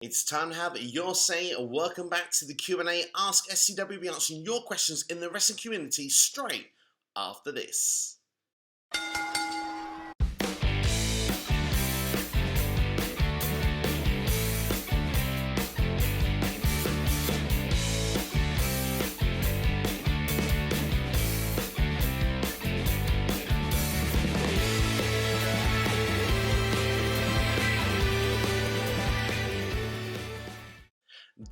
It's time to have your say. Welcome back to the Q&A. Ask SCW. We'll be answering your questions in the wrestling community straight after this.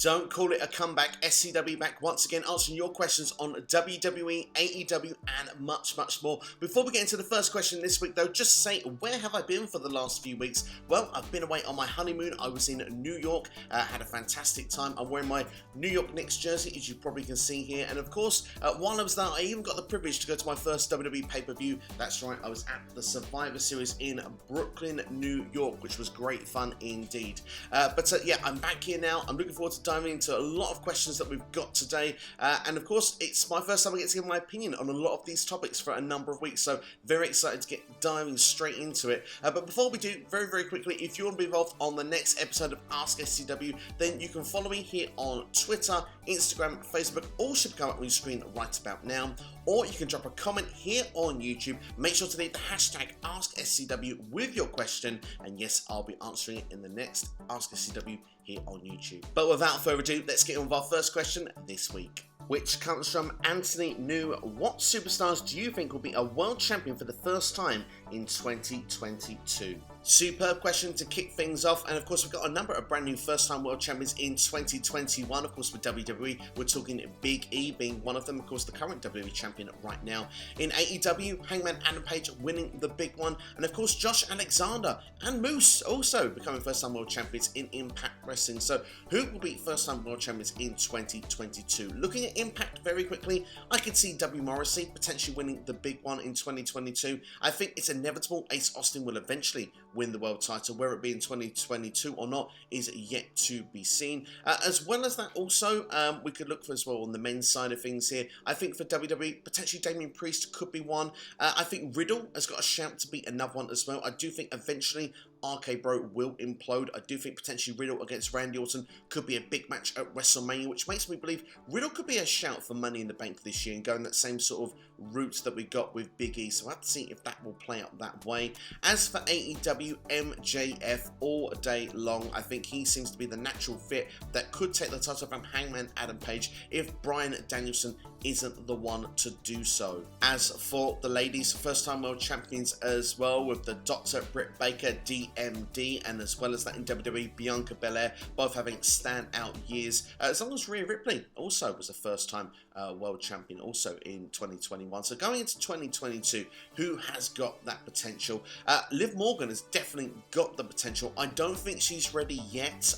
Don't call it a comeback. SCW back once again answering your questions on WWE, AEW and much more. Before we get into the first question this week though, just to say, where have I been for the last few weeks? Well, I've been away on my honeymoon. I was in New York, had a fantastic time. I'm wearing my New York Knicks jersey, as you probably can see here. And of course, while I was there, I even got the privilege to go to my first WWE pay-per-view. That's right, I was at the Survivor Series in Brooklyn, New York, which was great fun indeed. But yeah, I'm back here now. I'm looking forward to diving into a lot of questions that we've got today, and of course it's my first time I get to give my opinion on a lot of these topics for a number of weeks, so very excited to get diving straight into it. But before we do, very quickly, if you want to be involved on the next episode of Ask SCW, then you can follow me here on Twitter, Instagram, Facebook, all should come up on your screen right about now, or you can drop a comment here on YouTube. Make sure to leave the hashtag AskSCW with your question, and yes, I'll be answering it in the next Ask SCW here on YouTube. But without further ado, let's get on with our first question this week, which comes from Anthony New. What superstars do you think will be a world champion for the first time in 2022? Superb question to kick things off, and of course we've got a number of brand new first-time world champions in 2021. Of course with WWE, we're talking Big E being one of them, of course the current WWE champion right now. In AEW, Hangman Adam Page winning the big one, and of course Josh Alexander and Moose also becoming first-time world champions in Impact Wrestling. So who will be first-time world champions in 2022? Looking at Impact very quickly, I could see W. Morrissey potentially winning the big one in 2022. I think it's inevitable Ace Austin will eventually win the world title. Where it be in 2022 or not is yet to be seen. As well as that also, we could look for as well on the men's side of things here. I think for WWE, potentially Damian Priest could be one. I think Riddle has got a shout to be another one as well. I do think eventually RK Bro will implode. I do think potentially Riddle against Randy Orton could be a big match at WrestleMania, which makes me believe Riddle could be a shout for Money in the Bank this year and going that same sort of route that we got with Big E. So we'll have to see if that will play out that way. As for AEW, MJF all day long. I think he seems to be the natural fit that could take the title from Hangman Adam Page if Bryan Danielson isn't the one to do so. As for the ladies, first-time world champions as well, with the Dr. Britt Baker, DMD, and as well as that in WWE, Bianca Belair, both having standout years. As long as Rhea Ripley also was a first-time world champion also in 2021. So going into 2022, who has got that potential? Liv Morgan has definitely got the potential. I don't think she's ready yet.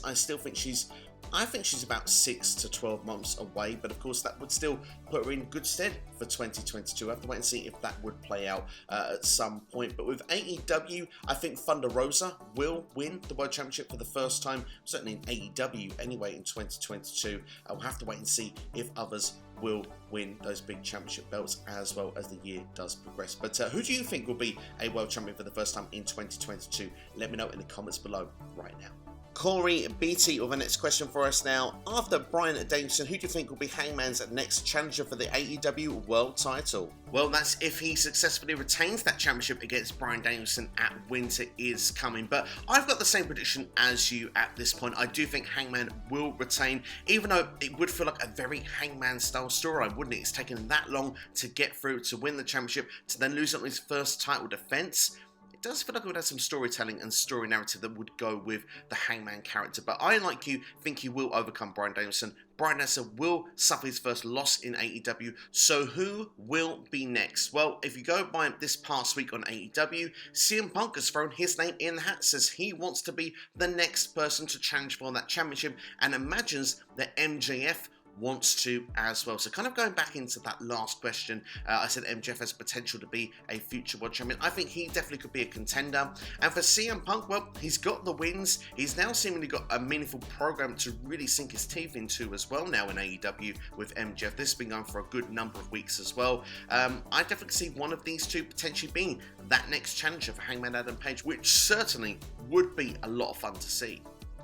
I think she's about 6 to 12 months away, but of course that would still put her in good stead for 2022. I have to wait and see if that would play out at some point. But with AEW, I think Thunder Rosa will win the World Championship for the first time, certainly in AEW anyway, in 2022. We'll have to wait and see if others will win those big championship belts as well as the year does progress. But who do you think will be a world champion for the first time in 2022? Let me know in the comments below right now. Corey BT with the next question for us now. After Bryan Danielson, who do you think will be Hangman's next challenger for the AEW World title? Well, that's if he successfully retains that championship against Bryan Danielson at Winter is Coming. But I've got the same prediction as you at this point. I do think Hangman will retain, even though it would feel like a very Hangman style storyline, wouldn't it? It's taken that long to get through, to win the championship, to then lose on his first title defense. It does feel like it would have some storytelling and story narrative that would go with the Hangman character. But I, like you, think he will overcome Bryan Danielson. Bryan Danielson will suffer his first loss in AEW. So who will be next? Well, if you go by this past week on AEW, CM Punk has thrown his name in the hat, says he wants to be the next person to challenge for that championship, and imagines that MJF wants to as well. So kind of going back into that last question, I said MJF has potential to be a future world champion. I think he definitely could be a contender. And for CM Punk, well, he's got the wins. He's now seemingly got a meaningful program to really sink his teeth into as well now in AEW with MJF. This has been going for a good number of weeks as well. I definitely see one of these two potentially being that next challenger for Hangman Adam Page, which certainly would be a lot of fun to see.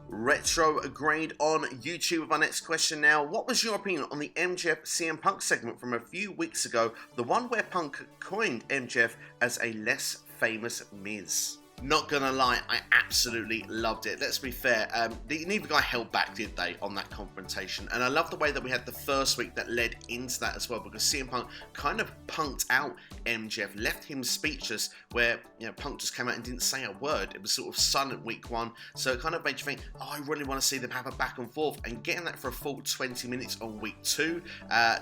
Retro Grade on YouTube with our next question now. What was your opinion on the MJF CM Punk segment from a few weeks ago, the one where Punk coined MJF as a less famous Miz? Not gonna lie, I absolutely loved it. Let's be fair, neither guy held back, did they, on that confrontation? And I love the way that we had the first week that led into that as well, because CM Punk kind of punked out MJF, left him speechless, where, you know, Punk just came out and didn't say a word. It was sort of silent week one, so it kind of made you think, oh, I really want to see them have a back and forth, and getting that for a full 20 minutes on week two,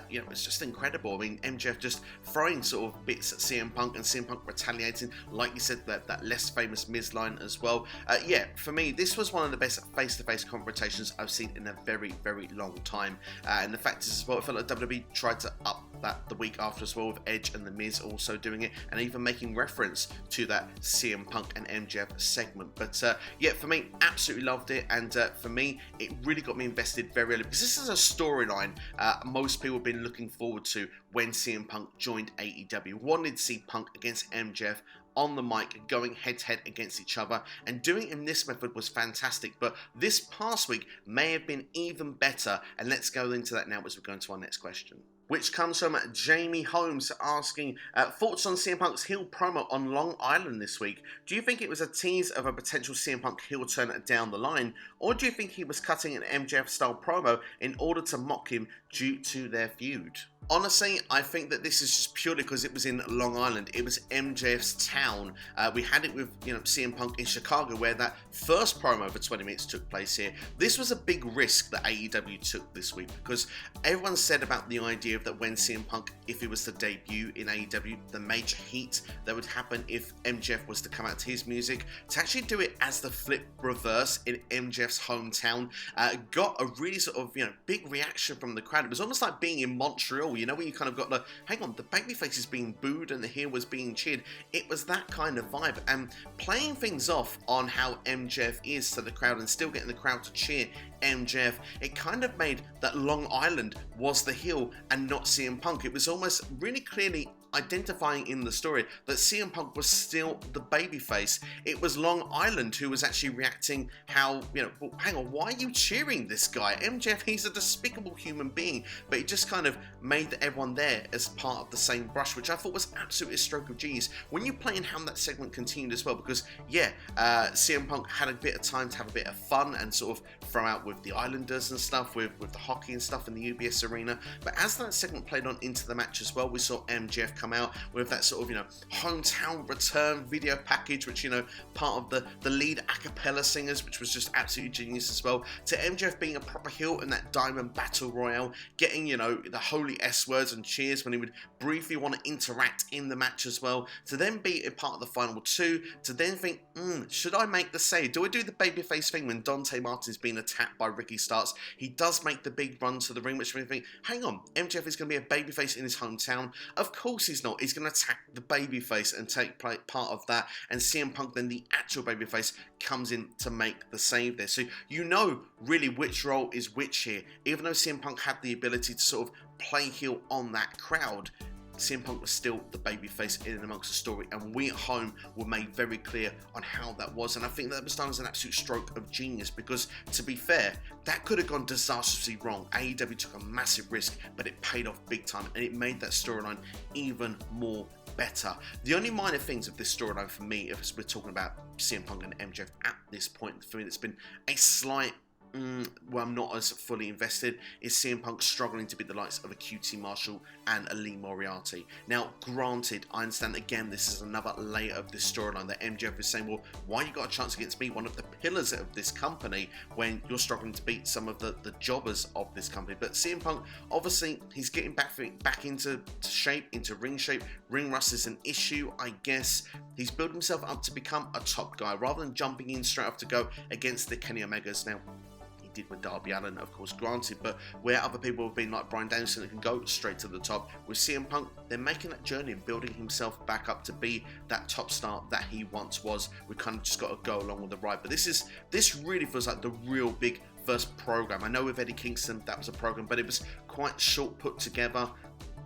you know, it's just incredible. I mean, MJF just throwing sort of bits at CM Punk, and CM Punk retaliating, like you said, that less famous Miz line as well. Yeah, for me, this was one of the best face-to-face confrontations I've seen in a very, very long time. And the fact is as well, I felt like WWE tried to up that the week after as well, with Edge and The Miz also doing it, and even making reference to that CM Punk and MJF segment. But yeah, for me, absolutely loved it, and for me, it really got me invested very early, because this is a storyline most people have been looking forward to when CM Punk joined AEW. Wanted to see Punk against MJF on the mic, going head-to-head against each other, and doing it in this method was fantastic. But this past week may have been even better, and let's go into that now as we go into our next question, which comes from Jamie Holmes asking, thoughts on CM Punk's heel promo on Long Island this week? Do you think it was a tease of a potential CM Punk heel turn down the line, or do you think he was cutting an MJF-style promo in order to mock him due to their feud? Honestly, I think that this is just purely because it was in Long Island. It was MJF's town. We had it with, you know, CM Punk in Chicago, where that first promo for 20 minutes took place here. This was a big risk that AEW took this week, because everyone said about the idea of that when CM Punk, if he was to debut in AEW, the major heat that would happen if MJF was to come out to his music, to actually do it as the flip reverse in MJF's hometown, got a really sort of, you know, big reaction from the crowd. It was almost like being in Montreal, you know, where you kind of got the, hang on, the babyface is being booed and the heel was being cheered. It was that kind of vibe, and playing things off on how MJF is to the crowd and still getting the crowd to cheer MJF, it kind of made that Long Island was the heel and not CM Punk. It was almost really clearly identifying in the story that CM Punk was still the babyface. It was Long Island who was actually reacting how, you know, well, hang on, why are you cheering this guy? MJF, he's a despicable human being. But it just kind of made everyone there as part of the same brush, which I thought was absolutely a stroke of genius when you play in how that segment continued as well, because yeah, CM Punk had a bit of time to have a bit of fun and sort of throw out with the Islanders and stuff, with the hockey and stuff in the UBS arena. But as that segment played on into the match as well, we saw MJF come out with that sort of, you know, hometown return video package, which, you know, part of the lead a cappella singers, which was just absolutely genius as well, to MJF being a proper heel in that Diamond Battle Royale, getting, you know, the holy S words and cheers when he would briefly want to interact in the match as well, to then be a part of the final two, to then think, should I make the save? Do I do the babyface thing when Dante Martin's being attacked by Ricky Starks? He does make the big run to the ring, which makes me think, hang on, MJF is going to be a babyface in his hometown? Of course he's not. He's going to attack the babyface and take part of that, and CM Punk, then the actual babyface, comes in to make the save there. So you know really which role is which here. Even though CM Punk had the ability to sort of play heel on that crowd, CM Punk was still the babyface in and amongst the story, and we at home were made very clear on how that was. And I think that was done as an absolute stroke of genius, because to be fair, that could have gone disastrously wrong. AEW took a massive risk, but it paid off big time, and it made that storyline even more better. The only minor things of this storyline for me, if we're talking about CM Punk and MJF at this point, for me that's been a slight where I'm not as fully invested, is CM Punk struggling to be the likes of a QT Marshall and a Lee Moriarty. Now, granted, I understand, again, this is another layer of this storyline that MJF is saying, well, why you got a chance against me, one of the pillars of this company, when you're struggling to beat some of the jobbers of this company? But CM Punk, obviously, he's getting back into shape, into ring shape. Ring rust is an issue, I guess. He's built himself up to become a top guy, rather than jumping in straight up to go against the Kenny Omegas. Now, did with Darby Allin, of course, granted, but where other people have been like Bryan Danielson that can go straight to the top, with CM Punk, they're making that journey and building himself back up to be that top star that he once was. We kind of just got to go along with the ride. But this really feels like the real big first program. I know with Eddie Kingston that was a program, but it was quite short put together.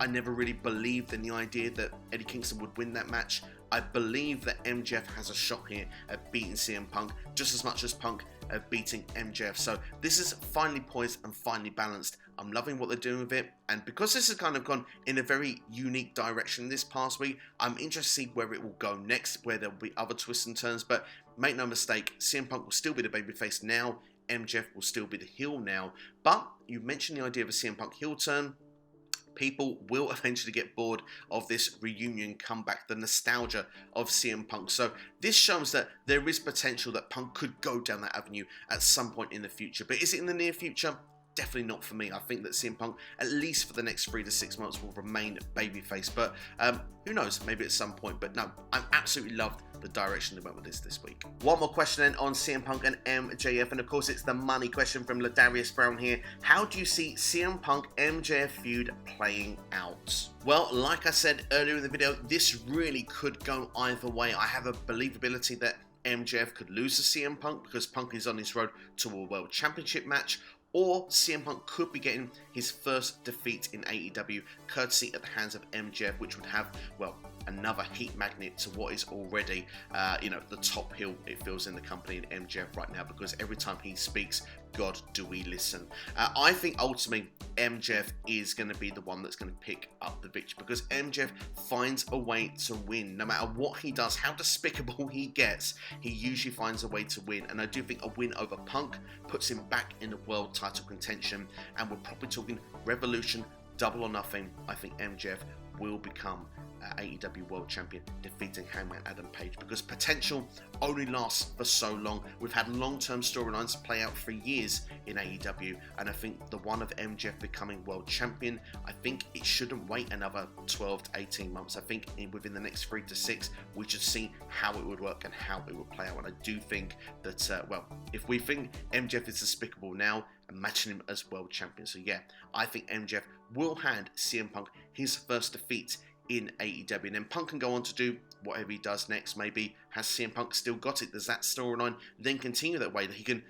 I never really believed in the idea that Eddie Kingston would win that match. I believe that MJF has a shot here at beating CM Punk just as much as Punk of beating MJF. So this is finally poised and finally balanced. I'm loving what they're doing with it, and because this has kind of gone in a very unique direction this past week, I'm interested to see where it will go next, where there'll be other twists and turns. But make no mistake, CM Punk will still be the babyface now, MJF will still be the heel now. But you mentioned the idea of a CM Punk heel turn. People will eventually get bored of this reunion comeback, the nostalgia of CM Punk. So this shows that there is potential that Punk could go down that avenue at some point in the future. But is it in the near future? Definitely not for me. I think that CM Punk, at least for the next 3 to 6 months, will remain babyface. But who knows? Maybe at some point. But no, I absolutely loved the direction they went with this week. One more question then on CM Punk and MJF, and of course it's the money question from Ladarius Brown here. How do you see CM Punk MJF feud playing out? Well, like I said earlier in the video, this really could go either way. I have a believability that MJF could lose to CM Punk because Punk is on his road to a World Championship match, or CM Punk could be getting his first defeat in AEW, courtesy at the hands of MJF, which would have, well, another heat magnet to what is already, the top heel it feels in the company in MJF right now, because every time he speaks, God, do we listen. I think ultimately MJF is going to be the one that's going to pick up the victory, because MJF finds a way to win. No matter what he does, how despicable he gets, he usually finds a way to win. And I do think a win over Punk puts him back in the world title contention, and we're probably talking Revolution, Double or Nothing. I think MJF will become AEW World Champion, defeating Hangman Adam Page, because potential only lasts for so long. We've had long-term storylines play out for years in AEW, and I think the one of MJF becoming World Champion, I think it shouldn't wait another 12 to 18 months. I think within the next 3 to 6, we should see how it would work and how it would play out. And I do think that, if we think MJF is despicable now, imagine him as World Champion. So yeah, I think MJF will hand CM Punk his first defeat in AEW, and then Punk can go on to do whatever he does next. Maybe has CM Punk still got it? Does that storyline then continue that way, that he can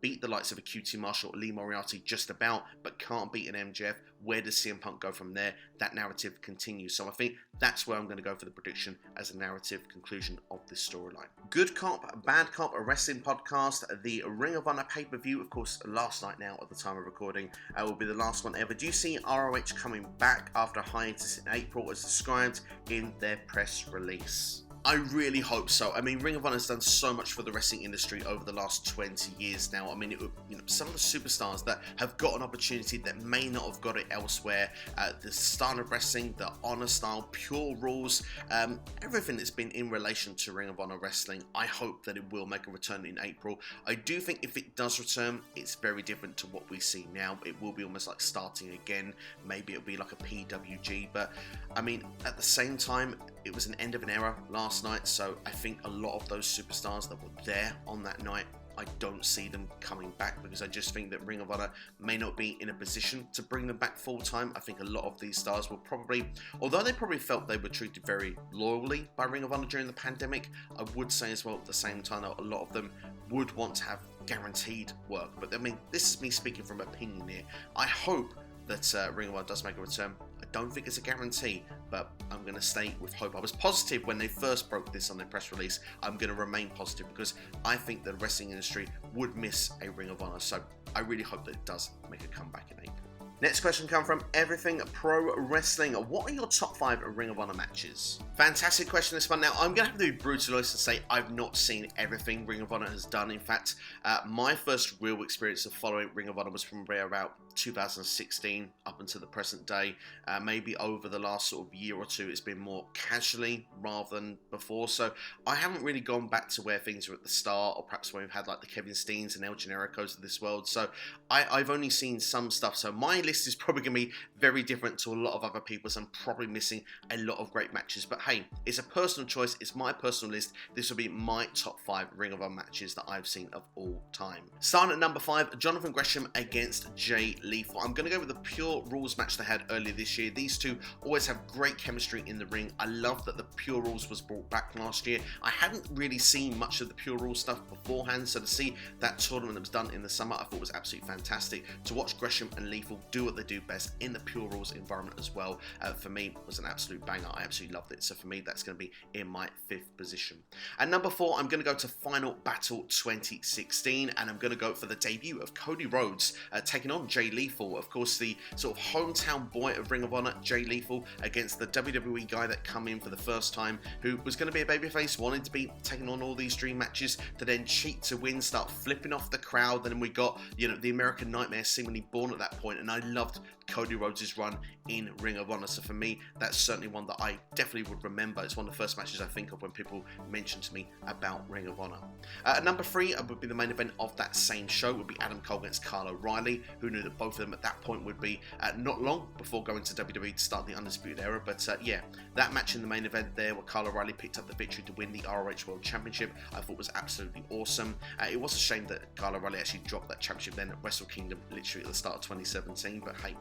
beat the likes of a QT Marshall or Lee Moriarty just about, but can't beat an MJF? Where does CM Punk go from there? That narrative continues. So I think that's where I'm going to go for the prediction as a narrative conclusion of this storyline. Good Cop, Bad Cop, a wrestling podcast. The Ring of Honor pay-per-view, of course, last night now at the time of recording, will be the last one ever. Do you see ROH coming back after a hiatus in April, as described in their press release? I really hope so. I mean, Ring of Honor has done so much for the wrestling industry over the last 20 years now. I mean, some of the superstars that have got an opportunity that may not have got it elsewhere, the style of wrestling, the honor style, pure rules, everything that's been in relation to Ring of Honor wrestling, I hope that it will make a return in April. I do think if it does return, it's very different to what we see now. It will be almost like starting again. Maybe it'll be like a PWG, but I mean, at the same time, it was an end of an era last night, so I think a lot of those superstars that were there on that night, I don't see them coming back, because I just think that Ring of Honor may not be in a position to bring them back full time. I think a lot of these stars will probably, although they probably felt they were treated very loyally by Ring of Honor during the pandemic, I would say as well at the same time that a lot of them would want to have guaranteed work. But I mean, this is me speaking from opinion here. I hope that Ring of Honor does make a return. I don't think it's a guarantee, but I'm going to stay with hope. I was positive when they first broke this on their press release. I'm going to remain positive, because I think the wrestling industry would miss a Ring of Honor. So I really hope that it does make a comeback in April. Next question comes from Everything Pro Wrestling. What are your top 5 Ring of Honor matches? Fantastic question, this one. Now, I'm going to have to be brutal honest and say I've not seen everything Ring of Honor has done. In fact, my first real experience of following Ring of Honor was from about 2016 up until the present day. Maybe over the last sort of year or two, it's been more casually rather than before. So I haven't really gone back to where things were at the start, or perhaps when we've had like the Kevin Steens and El Genericos of this world. So I've only seen some stuff. So my list is probably going to be very different to a lot of other people's. I'm probably missing a lot of great matches. But hey, it's a personal choice. It's my personal list. This will be my top 5 Ring of Honor matches that I've seen of all time. Starting at number 5, Jonathan Gresham against Jay Lethal. I'm going to go with the Pure Rules match they had earlier this year. These two always have great chemistry in the ring. I love that the Pure Rules was brought back last year. I hadn't really seen much of the Pure Rules stuff beforehand, so to see that tournament that was done in the summer, I thought was absolutely fantastic. To watch Gresham and Lethal do do what they do best in the Pure Rules environment as well. For me, it was an absolute banger. I absolutely loved it. So for me, that's going to be in my 5th position. At number 4, I'm going to go to Final Battle 2016, and I'm going to go for the debut of Cody Rhodes taking on Jay Lethal. Of course, the sort of hometown boy of Ring of Honor, Jay Lethal, against the WWE guy that come in for the first time, who was going to be a babyface, wanted to be taking on all these dream matches, to then cheat to win, start flipping off the crowd. Then we got, the American Nightmare seemingly born at that point, and I loved Cody Rhodes' run in Ring of Honor. So for me, that's certainly one that I definitely would remember. It's one of the first matches I think of when people mention to me about Ring of Honor. At number 3 would be the main event of that same show, would be Adam Cole against Kyle O'Reilly. Who knew that both of them at that point would be not long before going to WWE to start the Undisputed Era. But yeah, that match in the main event there, where Kyle O'Reilly picked up the victory to win the ROH World Championship, I thought was absolutely awesome. It was a shame that Kyle O'Reilly actually dropped that championship then at Wrestle Kingdom literally at the start of 2017, but hey,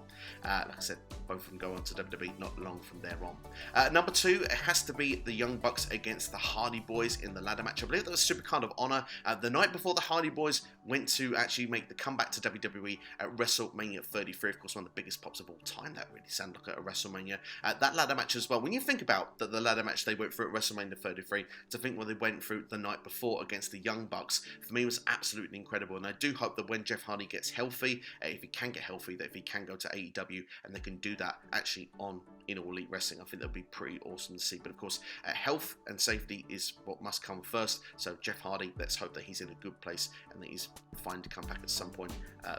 like I said, both of them go on to WWE not long from there on. Number 2, it has to be the Young Bucks against the Hardy Boys in the ladder match. I believe that was Super Card of Honor. The night before the Hardy Boys went to actually make the comeback to WWE at WrestleMania 33, of course one of the biggest pops of all time. That really sounded like a WrestleMania. That ladder match as well, when you think about that, the ladder match they went through at WrestleMania 33, to think what they went through the night before against the Young Bucks, for me was absolutely incredible. And I do hope that when Jeff Hardy gets healthy, if he can get healthy, that if he can go to AEW and they can do that actually in All Elite Wrestling, I think that would be pretty awesome to see. But of course, health and safety is what must come first. So Jeff Hardy, let's hope that he's in a good place and that he's fine to come back at some point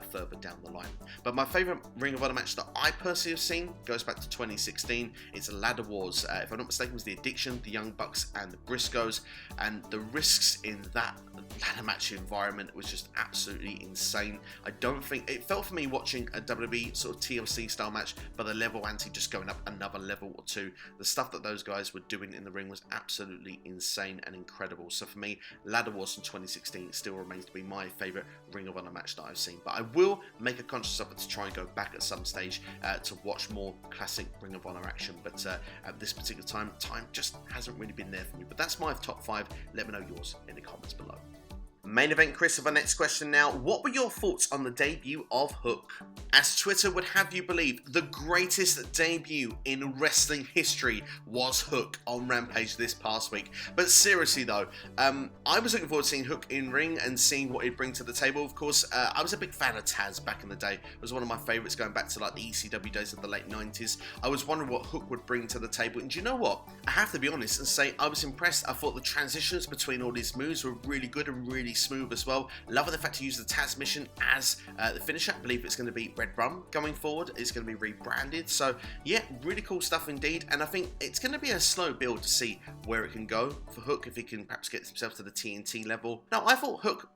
further down the line. But my favourite Ring of Honor match that I personally have seen goes back to 2016. It's a Ladder Wars. If I'm not mistaken, it was the Addiction, the Young Bucks, and the Briscoes. And the risks in that ladder match environment was just absolutely insane. I don't think it felt for me watching a WWE sort of TLC style match, but the level ante just going up another level or two. The stuff that those guys were doing in the ring was absolutely insane and incredible. So for me, Ladder Wars in 2016 still remains to be my favourite Ring of Honor match that I've seen. But I will make a conscious effort to try and go back at some stage to watch more classic Ring of Honor action. But at this particular time just hasn't really been there for me. But that's my top 5. Let me know yours in the comments below. Main event, Chris, of our next question now. What were your thoughts on the debut of Hook? As Twitter would have you believe, the greatest debut in wrestling history was Hook on Rampage this past week. But seriously though, I was looking forward to seeing Hook in ring and seeing what he'd bring to the table. Of course, I was a big fan of Taz back in the day. It was one of my favourites going back to like the ECW days of the late 90s. I was wondering what Hook would bring to the table. And do you know what? I have to be honest and say I was impressed. I thought the transitions between all these moves were really good and really smooth as well. Love the fact he used the Taz mission as the finisher. I believe it's going to be Red Rum going forward. It's going to be rebranded. So yeah, really cool stuff indeed. And I think it's going to be a slow build to see where it can go for Hook, if he can perhaps get himself to the TNT level. Now, I thought Hook,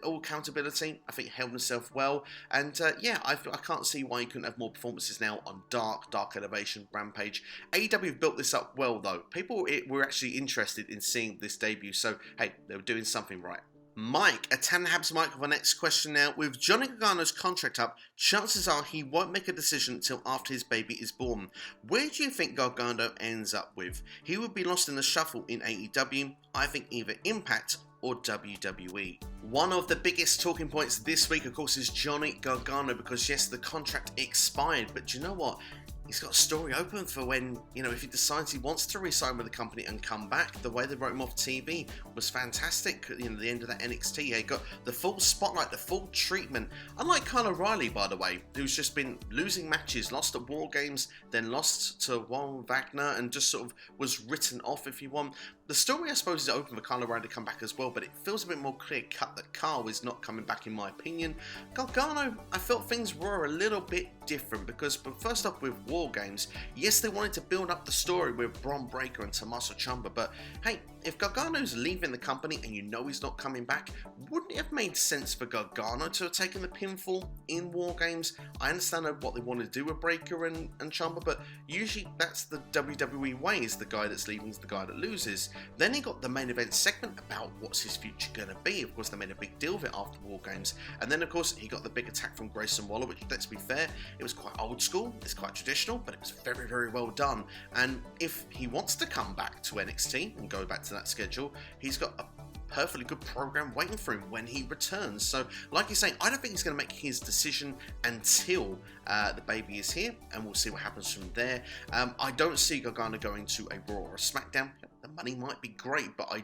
all accountability, I think held himself well, and yeah, I can't see why he couldn't have more performances now on Dark Elevation, Rampage. AEW have built this up well though. People were actually interested in seeing this debut, so hey, they were doing something right. Mike, a Tanhabs Mike for our next question now. With Johnny Gargano's contract up, chances are he won't make a decision until after his baby is born. Where do you think Gargano ends up with? He would be lost in the shuffle in AEW, I think either Impact or WWE. One of the biggest talking points this week, of course, is Johnny Gargano, because yes, the contract expired, but do you know what? He's got a story open for when, if he decides he wants to re-sign with the company and come back. The way they wrote him off TV was fantastic. The end of that NXT, he got the full spotlight, the full treatment. Unlike Kyle O'Reilly, by the way, who's just been losing matches, lost at War Games, then lost to Von Wagner, and just sort of was written off, if you want. The story, I suppose, is open for Kyle O'Reilly to come back as well, but it feels a bit more clear-cut that Kyle is not coming back, in my opinion. Gargano, I felt things were a little bit different, because first off, with War Games, yes, they wanted to build up the story with Bron Breakker and Tommaso Ciampa, but hey, if Gargano's leaving the company and he's not coming back, wouldn't it have made sense for Gargano to have taken the pinfall in War Games? I understand what they want to do with Breakker and Ciampa, but usually that's the WWE way, is the guy that's leaving is the guy that loses. Then he got the main event segment about what's his future going to be. Of course, they made a big deal of it after War Games. And then, of course, he got the big attack from Grayson Waller, which, let's be fair, it was quite old school, it's quite traditional, but it was very, very well done. And if he wants to come back to NXT and go back to that schedule, he's got a perfectly good program waiting for him when he returns. So, like you're saying, I don't think he's going to make his decision until the baby is here, and we'll see what happens from there. I don't see Gargano going to a Raw or a SmackDown. The money might be great, but I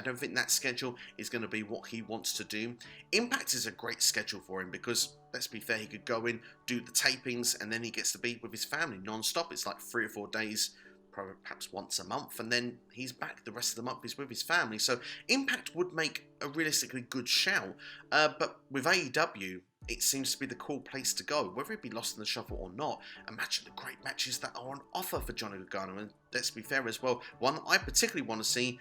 don't think that schedule is going to be what he wants to do. Impact is a great schedule for him because, let's be fair, he could go in, do the tapings, and then he gets to be with his family non-stop. It's like 3 or 4 days, perhaps once a month, and then he's back the rest of the month. He's with his family. So Impact would make a realistically good shout. But with AEW, it seems to be the cool place to go, whether it be lost in the shuffle or not. A match of the great matches that are on offer for Johnny Gargano, and let's be fair as well, one that I particularly want to see,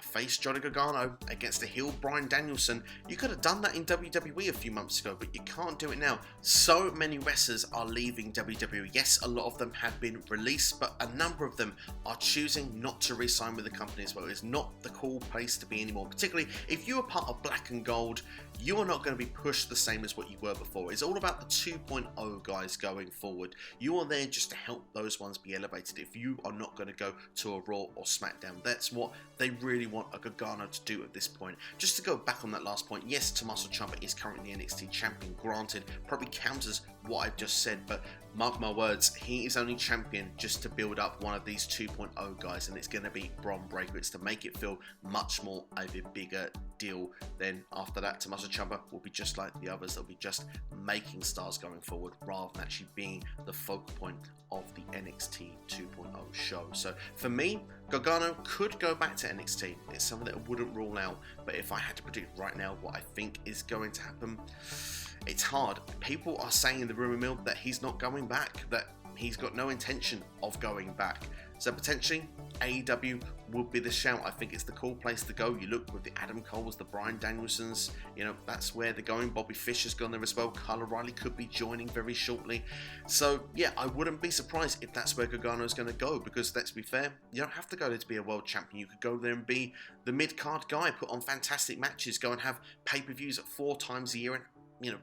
face Johnny Gargano against the heel Bryan Danielson. You could have done that in WWE a few months ago, but you can't do it now. So many wrestlers are leaving WWE. Yes, a lot of them have been released, but a number of them are choosing not to re-sign with the company as well. It's not the cool place to be anymore, particularly if you are part of Black and Gold. You are not going to be pushed the same as what you were before. It's all about the 2.0 guys going forward. You are there just to help those ones be elevated. If you are not going to go to a Raw or SmackDown, that's what they really want a Gargano to do at this point. Just to go back on that last point, yes, Tommaso Ciampa is currently NXT champion. Granted, probably counters what I've just said, but mark my words, he is only champion just to build up one of these 2.0 guys, and it's going to be Bron Breakker. It's to make it feel much more of a bigger deal. Then after that, Tommaso Ciampa will be just like the others. They'll be just making stars going forward rather than actually being the focal point of the NXT 2.0 show. So for me, Gargano could go back to NXT. It's something that I wouldn't rule out, but if I had to predict right now what I think is going to happen, it's hard. People are saying in the rumor mill that he's not going back, that he's got no intention of going back. So potentially AEW would be the shout. I think it's the cool place to go. You look with the Adam Coles, the Bryan Danielsons, that's where they're going. Bobby Fischer's gone there as well. Kyle O'Reilly could be joining very shortly. So yeah, I wouldn't be surprised if that's where Gargano's going to go, because let's be fair, you don't have to go there to be a world champion. You could go there and be the mid-card guy, put on fantastic matches, go and have pay-per-views 4 times a year, and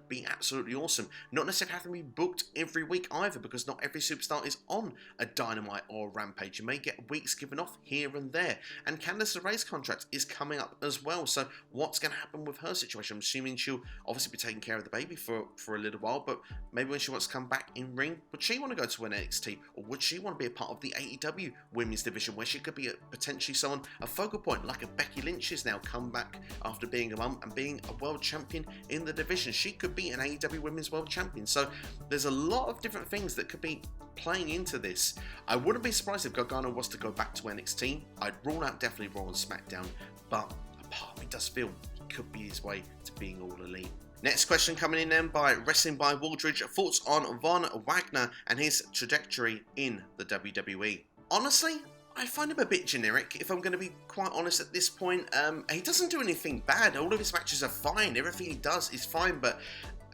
be absolutely awesome. Not necessarily have to be booked every week either, because not every superstar is on a Dynamite or a Rampage. You may get weeks given off here and there. And Candice LeRae's contract is coming up as well. So what's going to happen with her situation? I'm assuming she'll obviously be taking care of the baby for a little while, but maybe when she wants to come back in ring, would she want to go to an NXT, or would she want to be a part of the AEW women's division, where she could be potentially someone, a focal point, like a Becky Lynch is now, come back after being a mum and being a world champion in the division. She could be an AEW Women's World Champion. So there's a lot of different things that could be playing into this. I wouldn't be surprised if Gargano was to go back to NXT. I'd rule out definitely Raw and SmackDown, but a part of me does feel he could be his way to being all elite. Next question coming in then by Wrestling by Waldridge. Thoughts on Von Wagner and his trajectory in the WWE? Honestly, I find him a bit generic, if I'm going to be quite honest at this point. He doesn't do anything bad. All of his matches are fine. Everything he does is fine, but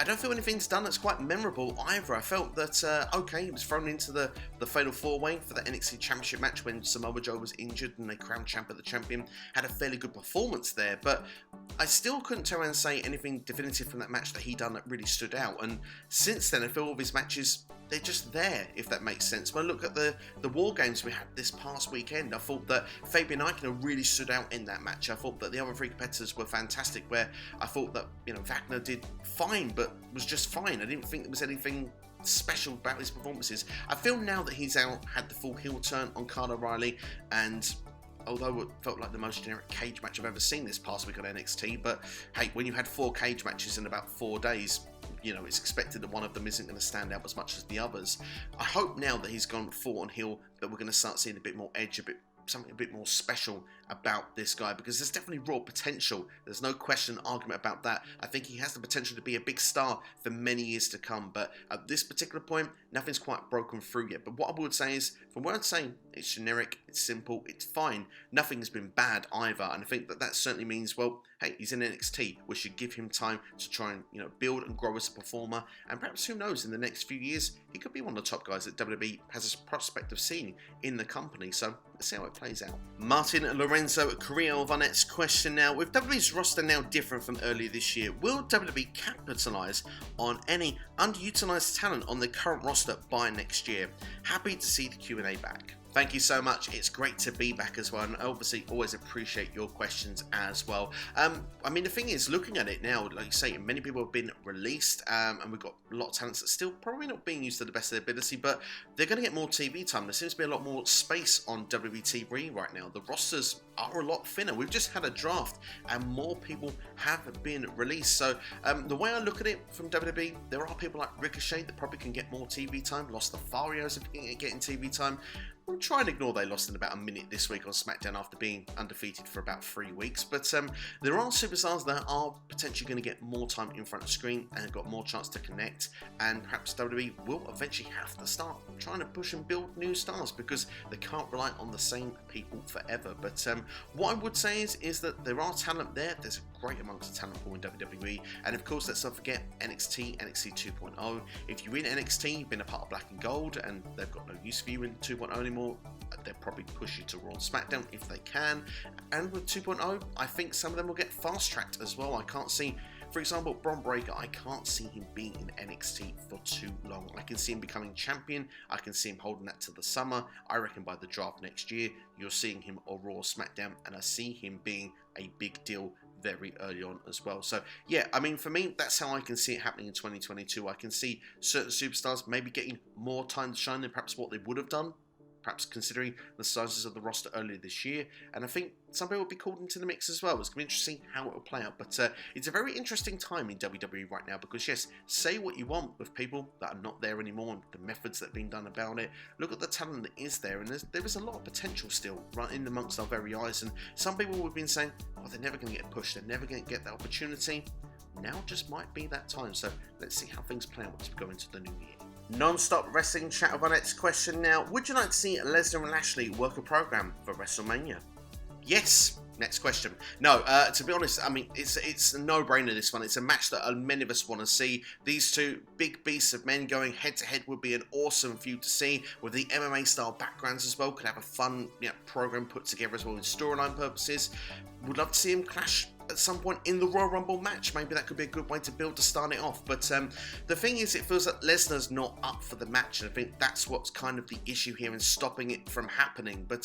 I don't feel anything's done that's quite memorable either. I felt that, okay, he was thrown into the Fatal 4-Way for the NXT Championship match when Samoa Joe was injured and they crowned Ciampa the champion. Had a fairly good performance there, but I still couldn't turn around and say anything definitive from that match that he done that really stood out. And since then, I feel all of his matches, they're just there, if that makes sense. When I look at the War Games we had this past weekend, I thought that Fabian Aichner really stood out in that match. I thought that the other 3 competitors were fantastic, where I thought that, Wagner did fine, but was just fine. I didn't think there was anything special about his performances. I feel now that he's had the full heel turn on Kyle O'Reilly, and although it felt like the most generic cage match I've ever seen this past week on NXT, but hey, when you had 4 cage matches in about 4 days, it's expected that one of them isn't going to stand out as much as the others. I hope now that he's gone full on heel that we're going to start seeing a bit more edge, something a bit more special about this guy, because there's definitely raw potential. There's no question, argument about that. I think he has the potential to be a big star for many years to come, but at this particular point, nothing's quite broken through yet. But what I would say is, from what I'm saying, it's generic, it's simple, it's fine. Nothing's been bad either, and I think that certainly means, well, hey, he's in NXT. We should give him time to try and build and grow as a performer, and perhaps, who knows, in the next few years, he could be one of the top guys that WWE has a prospect of seeing in the company. So let's see how it plays out. Martin Lorenzo Carrillo of our next question now. With WWE's roster now different from earlier this year, will WWE capitalise on any underutilised talent on the current roster by next year? Happy to see the Q&A back. Thank you so much. It's great to be back as well, and I obviously always appreciate your questions as well. I mean, the thing is, looking at it now, like you say, many people have been released, and we've got a lot of talents that still probably not being used to the best of their ability, but they're going to get more TV time. There seems to be a lot more space on WWE TV right now. The rosters are a lot thinner. We've just had a draft, and more people have been released. So the way I look at it from WWE, there are people like Ricochet that probably can get more TV time. Los Lotharios if getting TV time. We'll try and ignore they lost in about a minute this week on SmackDown after being undefeated for about 3 weeks. But there are superstars that are potentially going to get more time in front of the screen and have got more chance to connect. And perhaps WWE will eventually have to start trying to push and build new stars because they can't rely on the same people forever. But what I would say is that there are talent there. There's a great amongst the talent pool in WWE. And of course, let's not forget NXT 2.0. If you're in NXT, you've been a part of Black and Gold, and they've got no use for you in 2.0 anymore. They'll probably push you to Raw and SmackDown if they can. And with 2.0, I think some of them will get fast-tracked as well. I can't see, for example, Bron Breakker, I can't see him being in NXT for too long. I can see him becoming champion. I can see him holding that to the summer. I reckon by the draft next year, you're seeing him on Raw or SmackDown, and I see him being a big deal very early on as well. So yeah, I mean, for me, that's how I can see it happening in 2022. I can see certain superstars maybe getting more time to shine than perhaps what they would have done, perhaps considering the sizes of the roster earlier this year. And I think some people will be called into the mix as well. It's going to be interesting how it will play out. But it's a very interesting time in WWE right now because, yes, say what you want with people that are not there anymore and the methods that have been done about it. Look at the talent that is there, and there is a lot of potential still right in amongst our very eyes. And some people have been saying, oh, they're never going to get pushed. They're never going to get that opportunity. Now just might be that time. So let's see how things play out as we go into the new year. Non-stop wrestling chat of our next question now. Would you like to see Lesnar and Lashley work a program for WrestleMania? Yes. Next question. No, to be honest, I mean, it's a no-brainer, this one. It's a match that many of us want to see. These two big beasts of men going head-to-head would be an awesome feud to see, with the MMA-style backgrounds as well. Could have a fun program put together as well in storyline purposes. Would love to see him clash at some point in the Royal Rumble match. Maybe that could be a good way to build to start it off. But the thing is, it feels like Lesnar's not up for the match, and I think that's what's kind of the issue here in stopping it from happening. But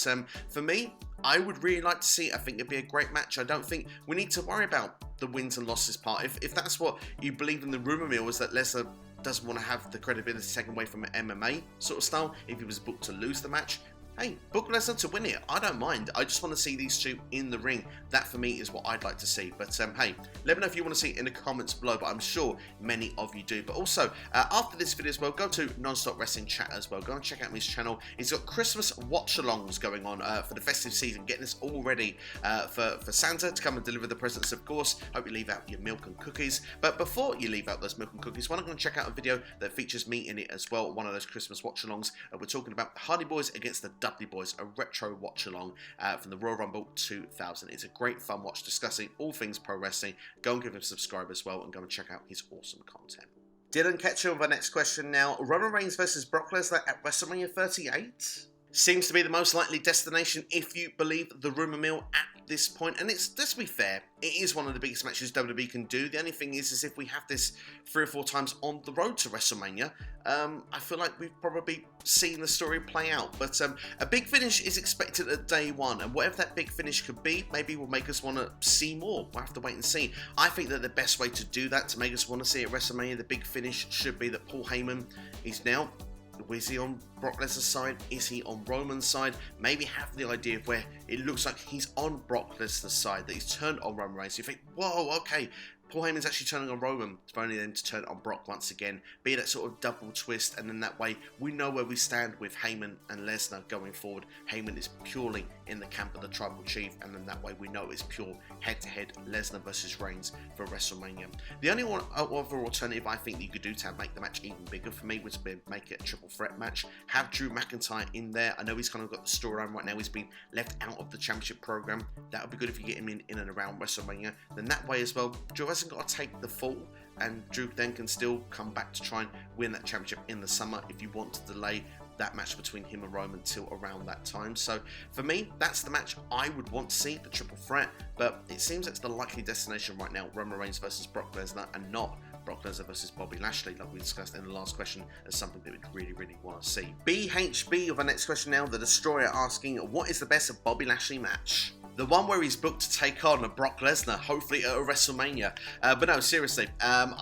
for me, I would really like to see it. I think it'd be a great match. I don't think we need to worry about the wins and losses part. If that's what you believe in the rumour mill, is that Lesnar doesn't want to have the credibility taken away from an MMA sort of style, if he was booked to lose the match, hey, book Lesnar to win it. I don't mind. I just want to see these two in the ring. That, for me, is what I'd like to see. But, hey, let me know if you want to see it in the comments below. But I'm sure many of you do. But also, after this video as well, go to Non-Stop Wrestling Chat as well. Go and check out his channel. He's got Christmas watch-alongs going on for the festive season. Getting this all ready for Santa to come and deliver the presents, of course. Hope you leave out your milk and cookies. But before you leave out those milk and cookies, why not go and check out a video that features me in it as well. One of those Christmas watch-alongs. We're talking about the Hardy Boys against the Dudley Boys, a retro watch along from the Royal Rumble 2000. It's a great fun watch discussing all things pro wrestling. Go and give him a subscribe as well, and go and check out his awesome content. Dylan Ketchum with our next question now. Roman Reigns versus Brock Lesnar at WrestleMania 38 seems to be the most likely destination if you believe the rumour mill at this point. And it's, let's be fair, it is one of the biggest matches WWE can do. The only thing is if we have this 3 or 4 times on the road to WrestleMania, I feel like we've probably seen the story play out. But a big finish is expected at day 1, and whatever that big finish could be, maybe will make us want to see more. We'll have to wait and see. I think that the best way to do that, to make us want to see at WrestleMania, the big finish should be that Paul Heyman is now... is he on Brock Lesnar's side? Is he on Roman's side? Maybe have the idea of where it looks like he's on Brock Lesnar's side, that he's turned on Roman Reigns. You think, whoa, okay, Paul Heyman's actually turning on Roman, only then to turn on Brock once again. Be that sort of double twist, and then that way we know where we stand with Heyman and Lesnar going forward. Heyman is purely in the camp of the Tribal Chief, and then that way we know it's pure head-to-head Lesnar versus Reigns for WrestleMania. The only other alternative I think you could do to make the match even bigger for me would be make it a triple threat match. Have Drew McIntyre in there. I know he's kind of got the storyline right now. He's been left out of the championship program. That would be good if you get him in and around WrestleMania. Then that way as well, Drew hasn't got to take the fall, and Drew then can still come back to try and win that championship in the summer if you want to delay that match between him and Roman till around that time. So for me, that's the match I would want to see, the triple threat, but it seems that's the likely destination right now, Roman Reigns versus Brock Lesnar, and not Brock Lesnar versus Bobby Lashley, like we discussed in the last question, as something that we'd really want to see. BHB of our next question now, the Destroyer, asking, what is the best Bobby Lashley match? The one where he's booked to take on Brock Lesnar, hopefully at a WrestleMania. But no, seriously,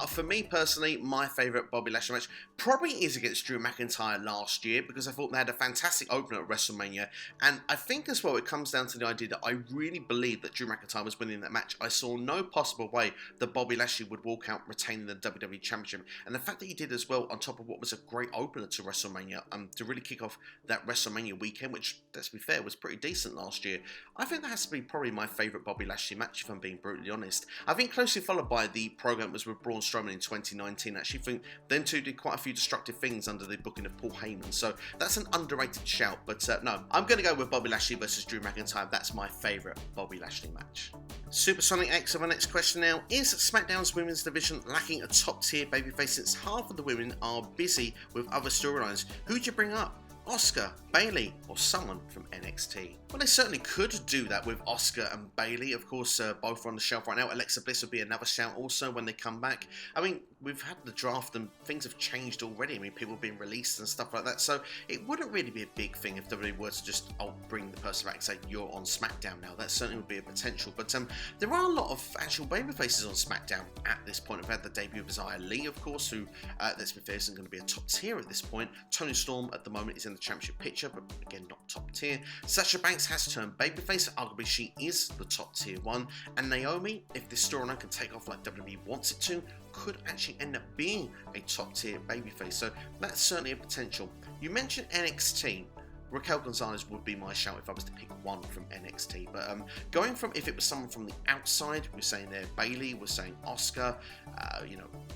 for me personally, my favourite Bobby Lashley match probably is against Drew McIntyre last year, because I thought they had a fantastic opener at WrestleMania. And I think as well, it comes down to the idea that I really believe that Drew McIntyre was winning that match. I saw no possible way that Bobby Lashley would walk out retaining the WWE Championship. And the fact that he did as well, on top of what was a great opener to WrestleMania, to really kick off that WrestleMania weekend, which, let's be fair, was pretty decent last year. I think that has to be probably my favourite Bobby Lashley match, if I'm being brutally honest. I think closely followed by the program was with Braun Strowman in 2019. I actually think them two did quite a few destructive things under the booking of Paul Heyman, so that's an underrated shout. But no, I'm going to go with Bobby Lashley versus Drew McIntyre. That's my favourite Bobby Lashley match. Supersonic X of our next question now. Is SmackDown's women's division lacking a top tier babyface since half of the women are busy with other storylines? Who'd you bring up? Asuka, Bayley, or someone from NXT? Well, they certainly could do that with Asuka and Bayley. Of course, both are on the shelf right now. Alexa Bliss would be another shout also when they come back. I mean, we've had the draft and things have changed already. I mean, people have been released and stuff like that. So it wouldn't really be a big thing if WWE were to just, bring the person back and say, you're on SmackDown now. That certainly would be a potential. But there are a lot of actual babyfaces on SmackDown at this point. We've had the debut of Xia Li, of course, who, let's be fair, isn't going to be a top tier at this point. Toni Storm at the moment is in the championship picture, but again, not top tier. Sasha Banks has turned babyface. Arguably, she is the top tier one. And Naomi, if this storyline can take off like WWE wants it to, could actually end up being a top tier babyface. So that's certainly a potential. You mentioned NXT. Raquel Gonzalez would be my shout if I was to pick one from NXT. But going from, if it was someone from the outside, we're saying there Bayley, we're saying Asuka,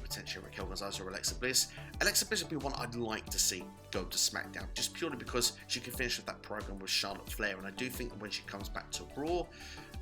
potentially Raquel Gonzalez or Alexa Bliss. Alexa Bliss would be one I'd like to see go to SmackDown, just purely because she could finish with that program with Charlotte Flair. And I do think that when she comes back to Raw,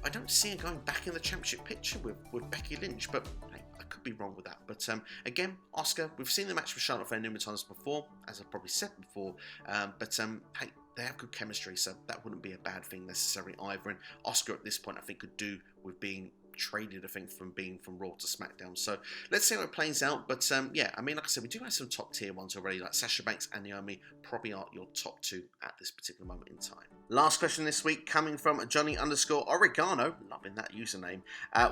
I don't see her going back in the championship picture with Becky Lynch. But hey, I could be wrong with that. But again, Asuka, we've seen the match with Charlotte Flair numerous times before, as I've probably said before. Hey, they have good chemistry, so that wouldn't be a bad thing necessarily either. And Asuka at this point, I think, could do with being traded, I think, from being from Raw to SmackDown. So let's see how it plays out. But yeah, I mean, like I said, we do have some top tier ones already, like Sasha Banks and Naomi probably are your top two at this particular moment in time. Last question this week coming from Johnny_Oregano, loving that username.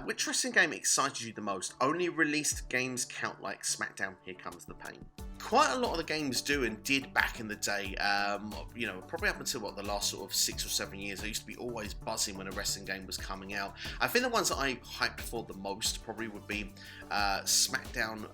Which wrestling game excited you the most? Only released games count like SmackDown, Here Comes the Pain. Quite a lot of the games do and did back in the day, probably up until the last sort of 6 or 7 years. I used to be always buzzing when a wrestling game was coming out. I think the ones that I hyped for the most probably would be SmackDown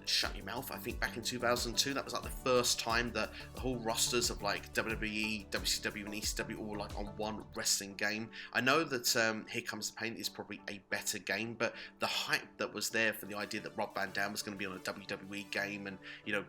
Shut Your Mouth. I think back in 2002, that was like the first time that the whole rosters of like WWE, WCW and ECW all like on one wrestling game. I know that Here Comes the Pain is probably a better game, but the hype that was there for the idea that Rob Van Dam was going to be on a WWE game and,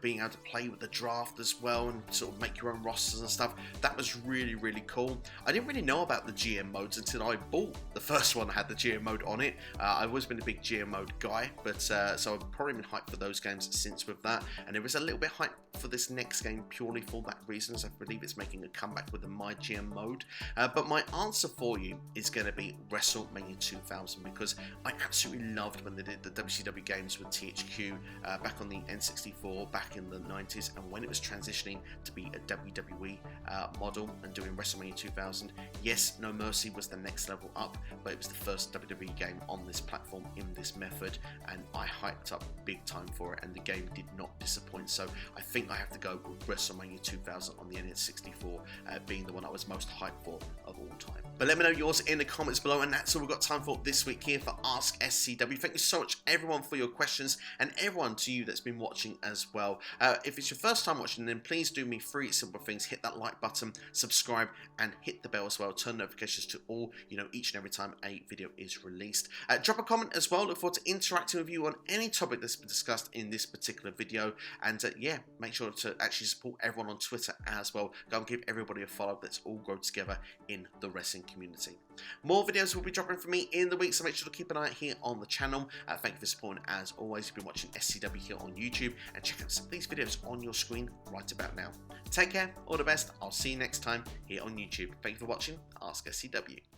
being able to play with the draft as well and sort of make your own rosters and stuff, that was really, really cool. I didn't really know about the GM modes until I bought the first one that had the GM mode on it. I've always been a big GM mode guy, but so I've probably been hyped for those games since with that, and there is a little bit hype for this next game purely for that reason, as I believe it's making a comeback with the My GM mode. But my answer for you is going to be WrestleMania 2000, because I absolutely loved when they did the WCW games with THQ back on the N64 back in the 90s, and when it was transitioning to be a WWE model and doing WrestleMania 2000. Yes, No Mercy was the next level up, but it was the first WWE game on this platform in this method, and I hyped up big time for it, and the game did not disappoint. So I think I have to go with WrestleMania 2000 on the N64 being the one I was most hyped for of all time. But let me know yours in the comments below, and that's all we've got time for this week here for Ask SCW. Thank you so much everyone for your questions, and everyone to you that's been watching as well. If it's your first time watching, then please do me 3 simple things. Hit that like button, subscribe, and hit the bell as well. Turn notifications to all, each and every time a video is released. Drop a comment as well. Look forward to interacting with you on any topic that's been discussed in this particular video. And yeah, make sure to actually support everyone on Twitter as well. Go and give everybody a follow. Let's all grow together in the wrestling community. More videos will be dropping from me in the week, so make sure to keep an eye out here on the channel. Thank you for supporting as always. You've been watching SCW here on YouTube, and check out some of these videos on your screen right about now. Take care, all the best. I'll see you next time here on YouTube. Thank you for watching Ask SCW.